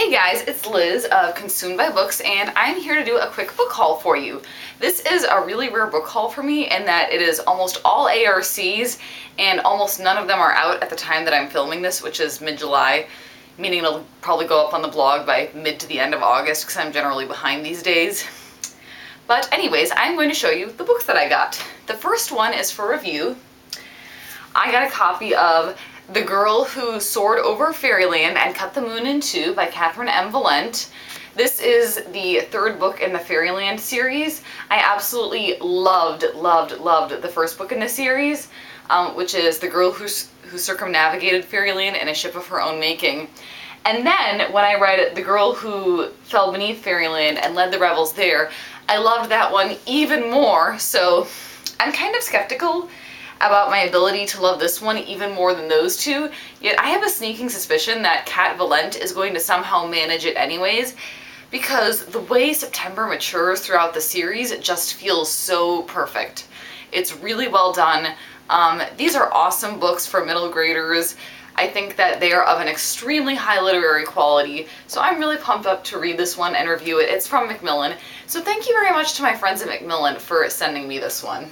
Hey guys, it's Liz of Consumed by Books, and I'm here to do a quick book haul for you. This is a really rare book haul for me in that it is almost all ARCs, and almost none of them are out at the time that I'm filming this, which is mid-July, meaning it'll probably go up on the blog by mid to the end of August, because I'm generally behind these days. But anyways, I'm going to show you the books that I got. The first one is for review. I got a copy of The Girl Who Soared Over Fairyland and Cut the Moon in Two by Catherine M. Valent. This is the third book in the Fairyland series. I absolutely loved the first book in the series, which is The Girl Who Circumnavigated Fairyland in a Ship of Her Own Making. And then when I read The Girl Who Fell Beneath Fairyland and Led the Revels there, I loved that one even more, so I'm kind of skeptical about my ability to love this one even more than those two, yet I have a sneaking suspicion that Cat Valent is going to somehow manage it anyways, because the way September matures throughout the series just feels so perfect. It's really well done. These are awesome books for middle graders. I think that they are of an extremely high literary quality, so I'm really pumped up to read this one and review it. It's from Macmillan, so thank you very much to my friends at Macmillan for sending me this one.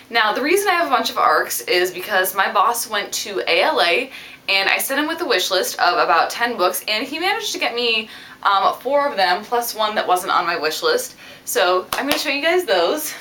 Now, the reason I have a bunch of ARCs is because my boss went to ALA and I sent him with a wish list of about 10 books, and he managed to get me 4 of them plus one that wasn't on my wish list. So I'm going to show you guys those.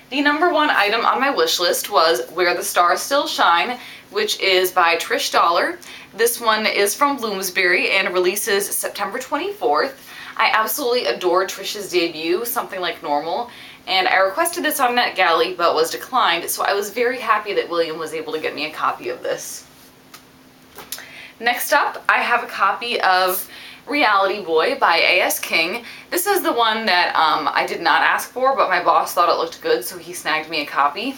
The number one item on my wish list was Where the Stars Still Shine, which is by Trish Dollar. This one is from Bloomsbury and releases September 24th. I absolutely adored Trish's debut, Something Like Normal, and I requested this on NetGalley but was declined, so I was very happy that William was able to get me a copy of this. Next up, I have a copy of Reality Boy by A.S. King. This is the one that I did not ask for, but my boss thought it looked good, so he snagged me a copy.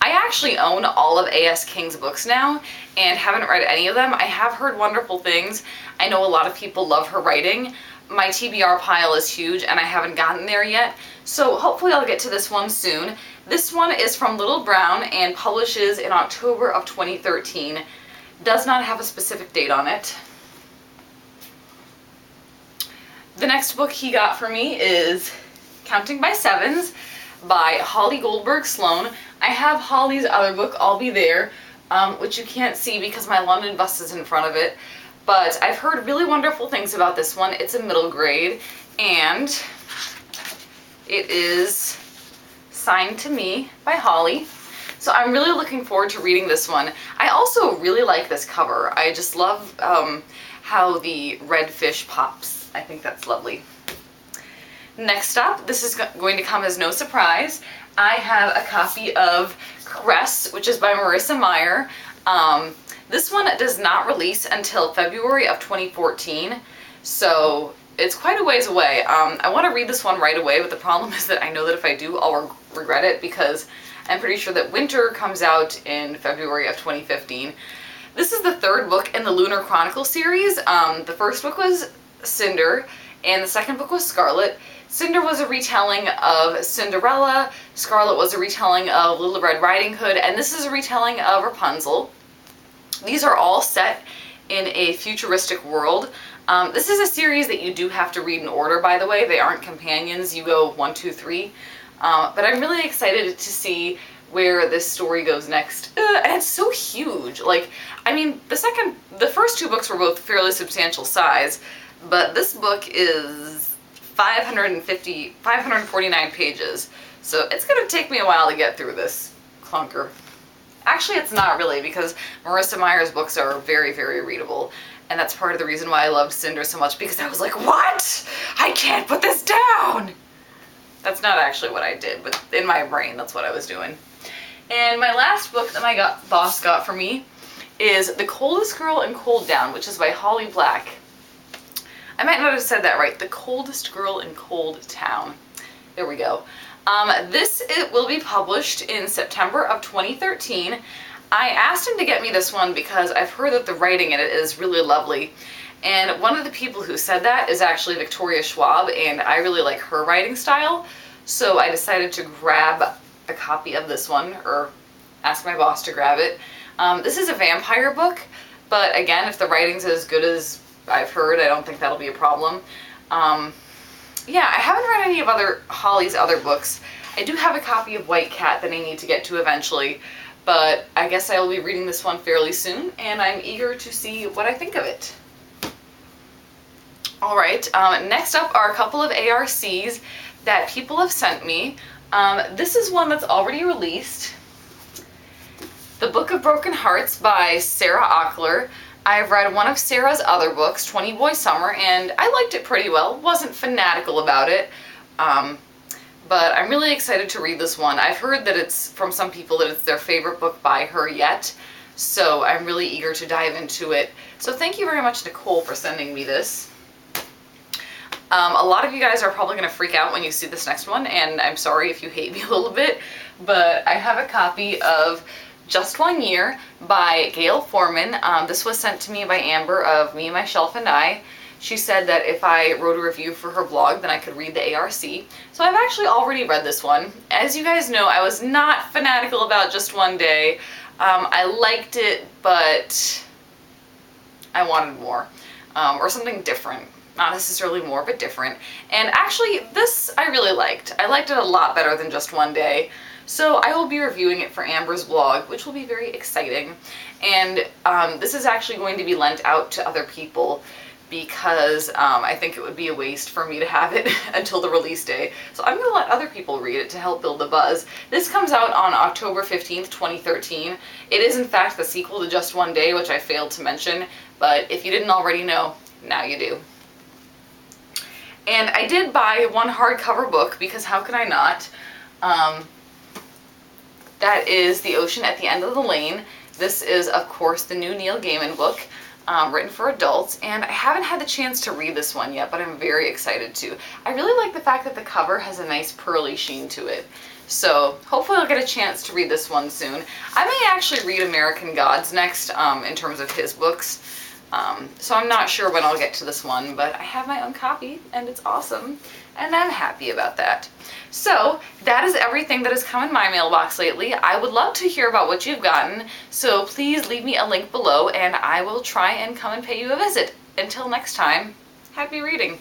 I actually own all of A.S. King's books now and haven't read any of them. I have heard wonderful things. I know a lot of people love her writing. My TBR pile is huge and I haven't gotten there yet, so hopefully I'll get to this one soon. This one is from Little Brown and publishes in October of 2013. Does not have a specific date on it. The next book he got for me is Counting by Sevens by Holly Goldberg Sloan. I have Holly's other book, I'll Be There, which you can't see because my London bus is in front of it. But I've heard really wonderful things about this one. It's a middle grade, and it is signed to me by Holly. So I'm really looking forward to reading this one. I also really like this cover. I just love how the red fish pops. I think that's lovely. Next up, this is going to come as no surprise, I have a copy of Crest, which is by Marissa Meyer. This one does not release until February of 2014, so it's quite a ways away. I want to read this one right away, but the problem is that I know that if I do, I'll regret it because I'm pretty sure that Winter comes out in February of 2015. This is the third book in the Lunar Chronicle series. The first book was Cinder, and the second book was Scarlet. Cinder was a retelling of Cinderella, Scarlet was a retelling of Little Red Riding Hood, and this is a retelling of Rapunzel. These are all set in a futuristic world. This is a series that you do have to read in order, by the way. They aren't companions. You go 1, 2, 3. But I'm really excited to see where this story goes next. And it's so huge. Like, I mean, the first 2 books were both fairly substantial size, but this book is 549 pages. So it's going to take me a while to get through this clunker. Actually, it's not really, because Marissa Meyer's books are very, very readable. And that's part of the reason why I loved Cinder so much, because I was like, what? I can't put this down! That's not actually what I did, but in my brain, that's what I was doing. And my last book that my boss got for me is The Coldest Girl in Coldtown, which is by Holly Black. I might not have said that right. The Coldest Girl in Coldtown. There we go. It will be published in September of 2013. I asked him to get me this one because I've heard that the writing in it is really lovely. And one of the people who said that is actually Victoria Schwab, and I really like her writing style. So I decided to grab a copy of this one, or ask my boss to grab it. This is a vampire book. But again, if the writing's as good as I've heard, I don't think that'll be a problem. Yeah, I haven't read any of Holly's other books. I do have a copy of White Cat that I need to get to eventually, but I guess I will be reading this one fairly soon, and I'm eager to see what I think of it. Alright, next up are a couple of ARCs that people have sent me. This is one that's already released. The Book of Broken Hearts by Sarah Ockler. I've read one of Sarah's other books, 20 Boy Summer, and I liked it pretty well. Wasn't fanatical about it, but I'm really excited to read this one. I've heard that it's, from some people, that it's their favorite book by her yet, so I'm really eager to dive into it. So thank you very much, Nicole, for sending me this. A lot of you guys are probably going to freak out when you see this next one, and I'm sorry if you hate me a little bit, but I have a copy of Just One Year by Gail Foreman. This was sent to me by Amber of Me, Myself, and I. She said that if I wrote a review for her blog, then I could read the ARC. So I've actually already read this one. As you guys know, I was not fanatical about Just One Day. I liked it, but I wanted more, or something different. Not necessarily more, but different. And actually, this I really liked. I liked it a lot better than Just One Day. So I will be reviewing it for Amber's blog, which will be very exciting. And this is actually going to be lent out to other people because I think it would be a waste for me to have it until the release day. So I'm going to let other people read it to help build the buzz. This comes out on October 15th, 2013. It is in fact the sequel to Just One Day, which I failed to mention, but if you didn't already know, now you do. And I did buy one hardcover book because how could I not? That is The Ocean at the End of the Lane. This is, of course, the new Neil Gaiman book, written for adults, and I haven't had the chance to read this one yet, but I'm very excited to. I really like the fact that the cover has a nice pearly sheen to it. So hopefully I'll get a chance to read this one soon. I may actually read American Gods next, in terms of his books. So I'm not sure when I'll get to this one, but I have my own copy, and it's awesome, and I'm happy about that. So that is everything that has come in my mailbox lately. I would love to hear about what you've gotten, so please leave me a link below, and I will try and come and pay you a visit. Until next time, happy reading!